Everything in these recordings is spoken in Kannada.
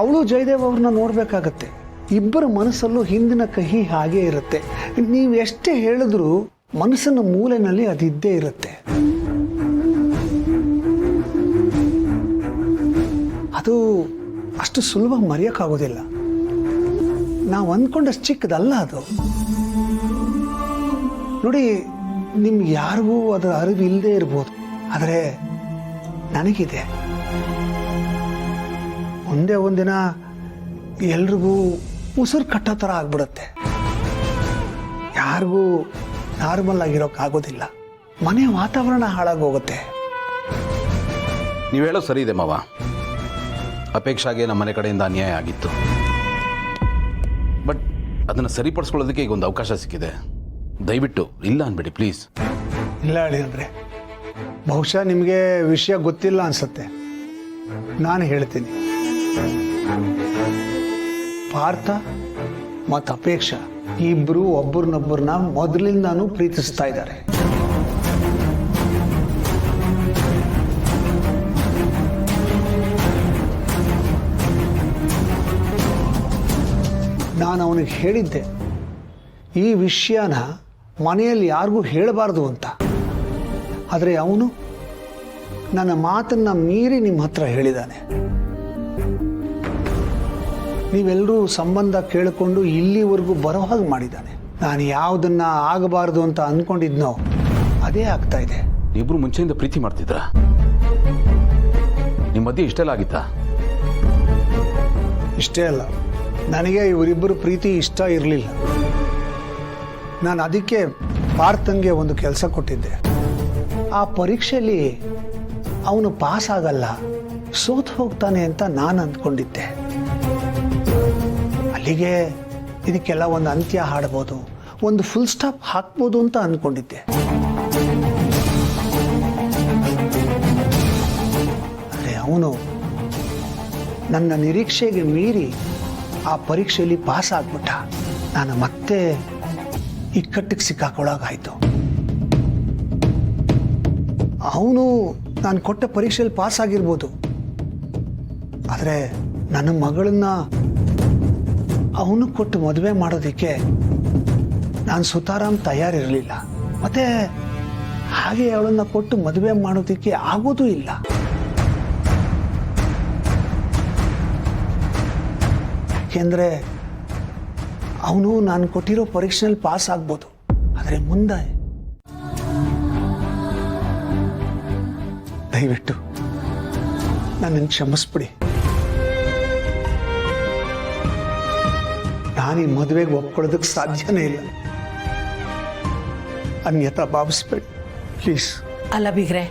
ಅವಳು ಜಯದೇವ್ ಅವ್ರನ್ನ ನೋಡಬೇಕಾಗತ್ತೆ. ಇಬ್ಬರ ಮನಸ್ಸಲ್ಲೂ ಹಿಂದಿನ ಕಹಿ ಹಾಗೇ ಇರುತ್ತೆ. ನೀವು ಎಷ್ಟೇ ಹೇಳಿದ್ರೂ ಮನಸ್ಸಿನ ಮೂಲೆಯಲ್ಲಿ ಅದಿದ್ದೇ ಇರುತ್ತೆ. ಅದು ಅಷ್ಟು ಸುಲಭ ಮರೆಯೋಕ್ಕಾಗೋದಿಲ್ಲ. ನಾವು ಅಂದ್ಕೊಂಡಷ್ಟು ಚಿಕ್ಕದಲ್ಲ ಅದು. ನೋಡಿ, ನಿಮ್ಗೆ ಯಾರಿಗೂ ಅದರ ಅರಿವು ಇಲ್ಲದೆ ಇರ್ಬೋದು, ಆದರೆ ನನಗಿದೆ. ಒಂದೇ ಒಂದಿನ ಎಲ್ರಿಗೂ ಉಸಿರು ಕಟ್ಟೋ ಥರ ಆಗ್ಬಿಡುತ್ತೆ. ಯಾರಿಗೂ ನಾರ್ಮಲ್ ಆಗಿರೋಕ್ಕಾಗೋದಿಲ್ಲ. ಮನೆ ವಾತಾವರಣ ಹಾಳಾಗೋಗುತ್ತೆ. ನೀವು ಹೇಳೋದು ಸರಿ ಇದೆ ಮಾವ. ಅಪೇಕ್ಷಾಗೆ ನಮ್ಮ ಮನೆ ಕಡೆಯಿಂದ ಅನ್ಯಾಯ ಆಗಿತ್ತು. ಬಟ್ ಅದನ್ನು ಸರಿಪಡಿಸ್ಕೊಳ್ಳೋದಕ್ಕೆ ಈಗ ಒಂದು ಅವಕಾಶ ಸಿಕ್ಕಿದೆ. ದಯವಿಟ್ಟು ಇಲ್ಲ ಅನ್ಬೇಡಿ ಪ್ಲೀಸ್. ಇಲ್ಲ ಹೇಳಿ ಅಂದರೆ ಬಹುಶಃ ನಿಮಗೆ ವಿಷಯ ಗೊತ್ತಿಲ್ಲ ಅನ್ಸುತ್ತೆ. ನಾನು ಹೇಳ್ತೀನಿ. ಪಾರ್ಥ ಮತ್ತು ಅಪೇಕ್ಷಾ ಇಬ್ರು ಒಬ್ಬರನ್ನೊಬ್ಬರನ್ನ ಮೊದಲಿಂದಾನು ಪ್ರೀತಿಸ್ತಾ ಇದ್ದಾರೆ. ನಾನು ಅವನಿಗೆ ಹೇಳಿದ್ದೆ ಈ ವಿಷಯನ ಮನೆಯಲ್ಲಿ ಯಾರಿಗೂ ಹೇಳಬಾರ್ದು ಅಂತ. ಆದರೆ ಅವನು ನನ್ನ ಮಾತನ್ನ ಮೀರಿ ನಿಮ್ಮ ಹತ್ರ ಹೇಳಿದ್ದಾನೆ. ನೀವೆಲ್ಲರೂ ಸಂಬಂಧ ಕೇಳಿಕೊಂಡು ಇಲ್ಲಿವರೆಗೂ ಬರೋ ಹಾಗೆ ಮಾಡಿದ್ದಾನೆ. ನಾನು ಯಾವುದನ್ನ ಆಗಬಾರ್ದು ಅಂತ ಅಂದ್ಕೊಂಡಿದ್ನೋ ಅದೇ ಆಗ್ತಾ ಇದೆ. ಇಬ್ರು ಮುಂಚೆಯಿಂದ ಪ್ರೀತಿ ಮಾಡ್ತಿದ್ರ? ನಿಮ್ಮ ಮಧ್ಯೆ ಇಷ್ಟೆಲ್ಲ ಆಗಿತ್ತಾ? ಇಷ್ಟೇ ಅಲ್ಲ, ನನಗೆ ಇವರಿಬ್ಬರು ಪ್ರೀತಿ ಇಷ್ಟ ಇರಲಿಲ್ಲ. ನಾನು ಅದಕ್ಕೆ ಪಾರ್ಥನ್ಗೆ ಒಂದು ಕೆಲಸ ಕೊಟ್ಟಿದ್ದೆ. ಆ ಪರೀಕ್ಷೆಯಲ್ಲಿ ಅವನು ಪಾಸ್ ಆಗಲ್ಲ, ಸೋತು ಹೋಗ್ತಾನೆ ಅಂತ ನಾನು ಅಂದ್ಕೊಂಡಿದ್ದೆ. ಅಲ್ಲಿಗೆ ಇದಕ್ಕೆಲ್ಲ ಒಂದು ಅಂತ್ಯ ಹಾಡ್ಬೋದು, ಒಂದು ಫುಲ್ ಸ್ಟಾಪ್ ಹಾಕ್ಬೋದು ಅಂತ ಅಂದ್ಕೊಂಡಿದ್ದೆ. ಆದರೆ ಅವನು ನನ್ನ ನಿರೀಕ್ಷೆಗೆ ಮೀರಿ ಆ ಪರೀಕ್ಷೆಯಲ್ಲಿ ಪಾಸ್ ಆಗ್ಬಿಟ್ಟ. ನಾನು ಮತ್ತೆ ಇಕ್ಕಟ್ಟಿಗೆ ಸಿಕ್ಕಾಕೊಳ್ಳೋಗಾಯ್ತು. ಅವನು ನಾನು ಕೊಟ್ಟ ಪರೀಕ್ಷೆಯಲ್ಲಿ ಪಾಸ್ ಆಗಿರ್ಬೋದು, ಆದರೆ ನನ್ನ ಮಗಳನ್ನ ಅವನು ಕೊಟ್ಟು ಮದುವೆ ಮಾಡೋದಕ್ಕೆ ನಾನು ಸುತಾರಾಮ್ ತಯಾರಿರಲಿಲ್ಲ. ಮತ್ತೆ ಹಾಗೆ ಅವಳನ್ನ ಕೊಟ್ಟು ಮದುವೆ ಮಾಡೋದಕ್ಕೆ ಆಗೋದೂ ಇಲ್ಲ. ಯಾಕೆಂದ್ರೆ ಅವನು ನಾನು ಕೊಟ್ಟಿರೋ ಪರೀಕ್ಷೆಯಲ್ಲಿ ಪಾಸ್ ಆಗ್ಬೋದು, ಆದರೆ ಮುಂದೆ ದಯವಿಟ್ಟು ನನ್ನನ್ನು ಕ್ಷಮಿಸ್ಬಿಡಿ. ನಾನು ಈ ಮದುವೆಗೆ ಒಪ್ಕೊಳ್ಳೋದಕ್ಕೆ ಸಾಧ್ಯನೇ ಇಲ್ಲ. ಅನ್ಯತಾ ಭಾವಿಸ್ಬೇಡಿ ಪ್ಲೀಸ್. ಅಲ್ಲ ಬೀಗ್ರೆ,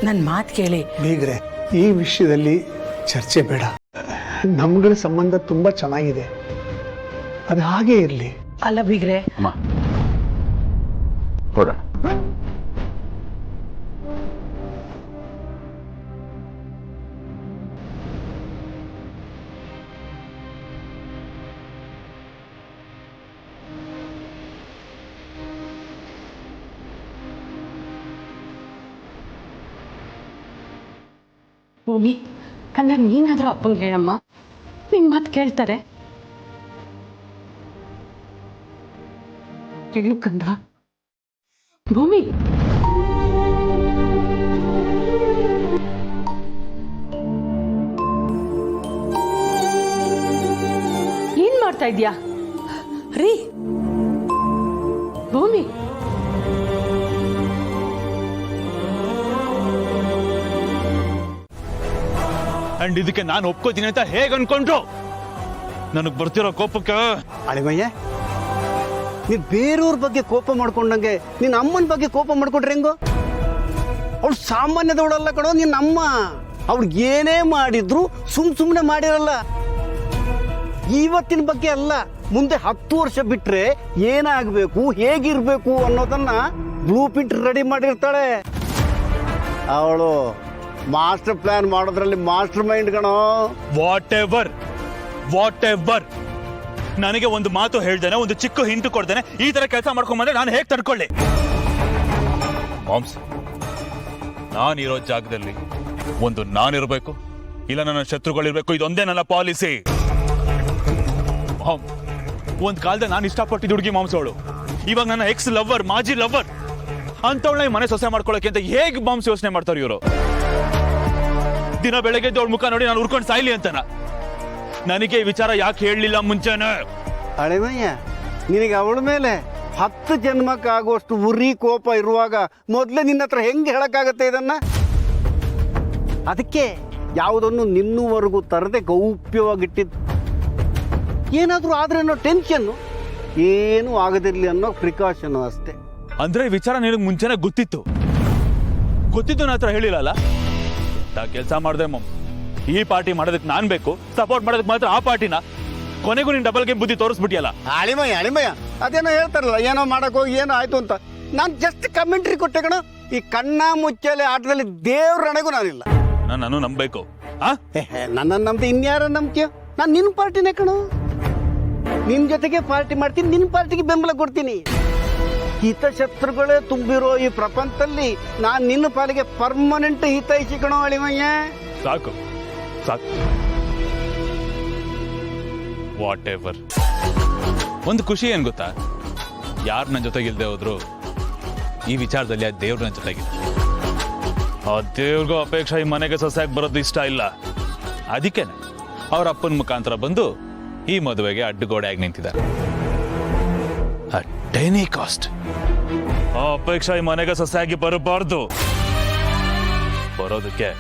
ನನ್ನ ಮಾತು ಕೇಳಿ. ಬೀಗ್ರೆ, ಈ ವಿಷಯದಲ್ಲಿ ಚರ್ಚೆ ಬೇಡ. ನಮ್ಗಳ ಸಂಬಂಧ ತುಂಬಾ ಚೆನ್ನಾಗಿದೆ, ಅದು ಹಾಗೇ ಇರಲಿ. ಅಲ್ಲ ಬೀಗ್ರೆ, ಅಮ್ಮ ಹೊರ. ಭೂಮಿ, ಕಂದ ನೀನಾದ್ರೂ ಅಪ್ಪಂಗೆ ಹೇಳಮ್ಮ, ನಿನ್ ಮಾತು ಕೇಳ್ತಾರೆ. ಹೇಳು ಕಂದ. ಭೂಮಿ, ಏನ್ ಮಾಡ್ತಾ ಇದ್ಯಾ ರೀ? ಭೂಮಿ, ಅಂಡ್ ಇದಕ್ಕೆ ನಾನು ಒಪ್ಕೋತೀನಿ ಅಂತ ಹೇಗೆ ಅನ್ಕೊಂಡ್ರು? ನನಗ್ ಬರ್ತಿರೋ ಕೋಪಕ್ಕೆ ಅಳಿಮಯ್ಯ, ನೀನ್ ಬೇರೆಯವ್ರ ಬಗ್ಗೆ ಕೋಪ ಮಾಡ್ಕೊಂಡಂಗೆ ನಿನ್ನ ಅಮ್ಮನ ಬಗ್ಗೆ ಕೋಪ ಮಾಡ್ಕೊಂಡ್ರೆ ಹೆಂಗೋ? ಅವಳು ಸಾಮಾನ್ಯದವಳಲ್ಲ ಕಣೋ ನಿನ್ನ ಅಮ್ಮ. ಅವ್ಳಿಗೆ ಏನೇ ಮಾಡಿದ್ರು ಸುಮ್ಮನೆ ಮಾಡಿರಲ್ಲ. ಇವತ್ತಿನ ಬಗ್ಗೆ ಅಲ್ಲ, ಮುಂದೆ 10 ವರ್ಷ ಬಿಟ್ರೆ ಏನಾಗಬೇಕು, ಹೇಗಿರ್ಬೇಕು ಅನ್ನೋದನ್ನ ಬ್ಲೂ ಪ್ರಿಂಟ್ ರೆಡಿ ಮಾಡಿರ್ತಾಳೆ ಅವಳು. ಮಾಸ್ಟರ್ ಪ್ಲಾನ್ ಮಾಡೋದ್ರಲ್ಲಿ ಮಾಸ್ಟರ್ ಮೈಂಡ್ ಕಣೋ. ವಾಟ್ ಎವರ್ ನನಗೆ ಒಂದು ಮಾತು ಹೇಳ್ದೇನೆ, ಒಂದು ಚಿಕ್ಕ ಹಿಂಟು ಕೊಡ್ದೇನೆ ಈ ತರ ಕೆಲಸ ಮಾಡ್ಕೊಂಡ್ಬಂದ್ರೆ ನಾನು ಹೇಗೆ ತಡ್ಕೊಳ್ಳಿ? ಮಾಮ್ಸ್, ನಾನಿರೋ ಜಾಗದಲ್ಲಿ ಒಂದು ನಾನಿರ್ಬೇಕು, ಇಲ್ಲ ನನ್ನ ಶತ್ರುಗಳಿರ್ಬೇಕು. ಇದೊಂದೇ ನನ್ನ ಪಾಲಿಸಿ. ಒಂದ್ ಕಾಲದಲ್ಲಿ ನಾನು ಇಷ್ಟಪಟ್ಟಿದ್ದ ಹುಡುಗಿ ಮಾಂಸವಳು, ಇವಾಗ ನನ್ನ ಎಕ್ಸ್ ಲವರ್, ಮಾಜಿ ಲವರ್ ಅಂತವಳನ್ನ ಈ ಮನೆ ಸೊಸೆ ಮಾಡ್ಕೊಳಕ್ಕೆ ಅಂತ ಹೇಗೆ ಮಾಂಸ ಯೋಚನೆ ಮಾಡ್ತಾರೆ ಇವರು? ದಿನ ಬೆಳಗ್ಗೆ ಅವಳ ಮುಖ ನೋಡಿ ನಾನು ಉರ್ಕೊಂಡು ಸಾಯ್ಲಿ ಅಂತನ? ನನಗೆ ಈ ವಿಚಾರ ಯಾಕೆ ಹೇಳಲಿಲ್ಲ ಮುಂಚೆನೆ? ಅಳೆಮಯ್ಯ, ನಿನಗೆ ಅವಳ ಮೇಲೆ 10 ಜನ್ಮಕ್ಕಾಗುವಷ್ಟು ಉರಿ ಕೋಪ ಇರುವಾಗ ಮೊದಲೇ ನಿನ್ನ ಹತ್ರ ಹೆಂಗೆ ಹೇಳಕ್ಕಾಗತ್ತೆ ಇದನ್ನ? ಅದಕ್ಕೆ ಯಾವುದನ್ನು ನಿನ್ನೂವರೆಗೂ ತರದೆ ಗೌಪ್ಯವಾಗಿಟ್ಟಿದ್ದು. ಏನಾದರೂ ಆದ್ರೆ ಅನ್ನೋ ಟೆನ್ಷನ್ನು, ಏನೂ ಆಗದಿರಲಿ ಅನ್ನೋ ಪ್ರಿಕಾಷನ್ ಅಷ್ಟೇ. ಅಂದ್ರೆ ಈ ವಿಚಾರ ನಿನಗೆ ಮುಂಚೆನೆ ಗೊತ್ತಿತ್ತು ನನ್ನ ಹತ್ರ ಹೇಳಿಲ್ಲಲ್ಲ? ಕೆಲಸ ಮಾಡಿದೆ ಈ ಪಾರ್ಟಿ ಮಾಡೋದಕ್ಕೆ ನಾನ್ ಬೇಕು, ಸಪೋರ್ಟ್ ಮಾಡೋದಕ್ಕೆ ಮಾತ್ರ ಆ ಪಾರ್ಟಿನ. ಕೊನೆಗೂ ನೀನ್ ಡಬಲ್ ಗೇಮ್ ಬುದ್ಧಿ ತೋರಿಸ್ಬಿಟ್ಟಿಯಲ್ಲ. ಅಳಿಮಯ್ಯ ಅದೇನೋ ಹೇಳ್ತಾರಲ್ಲ, ಏನೋ ಮಾಡಕ್ ಹೋಗಿ ಏನೋ ಆಯ್ತು ಅಂತ. ನಾನು ಜಸ್ಟ್ ಕಮೆಂಟ್ರಿ ಕೊಟ್ಟೆ ಕಣ. ಈ ಕಣ್ಣ ಮುಚ್ಚಲೆ ಆಟದಲ್ಲಿ ದೇವ್ರ ರಣೆಗೂ ನಾನಿಲ್ಲ. ನಾನು ನಂಬೇಕು. ನನ್ನನ್ನು ನಂಬ್ತಿ ಇನ್ಯಾರ ನಂಬ್ತೀಯ? ನಾನು ನಿನ್ನ ಪಾರ್ಟಿನೇ ಕಣೋ. ನಿನ್ನ ಜೊತೆಗೆ ಪಾರ್ಟಿ ಮಾಡ್ತೀನಿ, ನಿನ್ನ ಪಾರ್ಟಿಗೆ ಬೆಂಬಲ ಕೊಡ್ತೀನಿ. ಹಿತಶತ್ರುಗಳೇ ತುಂಬಿರೋ ಈ ಪ್ರಪಂಚದಲ್ಲಿ ನಾನು ನಿನ್ನ ಪಾಲಿಗೆ ಪರ್ಮನೆಂಟ್ ಹಿತೈಷಿ ಕಣೋ ಅಳಿಮಯ್ಯ. ಸಾಕು ವಾಟ್ ಎವರ್. ಒಂದು ಖುಷಿ ಏನ್ ಗೊತ್ತಾ? ಯಾರು ನನ್ನ ಜೊತೆಗಿಲ್ದೆ ಹೋದ್ರು ಈ ವಿಚಾರದಲ್ಲಿ ಆ ದೇವ್ರ ನನ್ನ ಜೊತೆಗಿದೆ. ಆ ದೇವ್ರಿಗೂ ಅಪೇಕ್ಷೆ ಈ ಮನೆಗೆ ಸೊಸೆಯಾಗಿ ಬರೋದು ಇಷ್ಟ ಇಲ್ಲ. ಅದಕ್ಕೇನೆ ಅವ್ರ ಅಪ್ಪನ ಮುಖಾಂತರ ಬಂದು ಈ ಮದುವೆಗೆ ಅಡ್ಡಗೋಡೆಯಾಗಿ ನಿಂತಿದ್ದಾರೆ. ಅಟ್ ಎನಿ ಕಾಸ್ಟ್ ಆ ಅಪೇಕ್ಷೆ ಈ ಮನೆಗೆ ಸೊಸೆಯಾಗಿ ಬರಬಾರ್ದು. ಬರೋದಕ್ಕೆ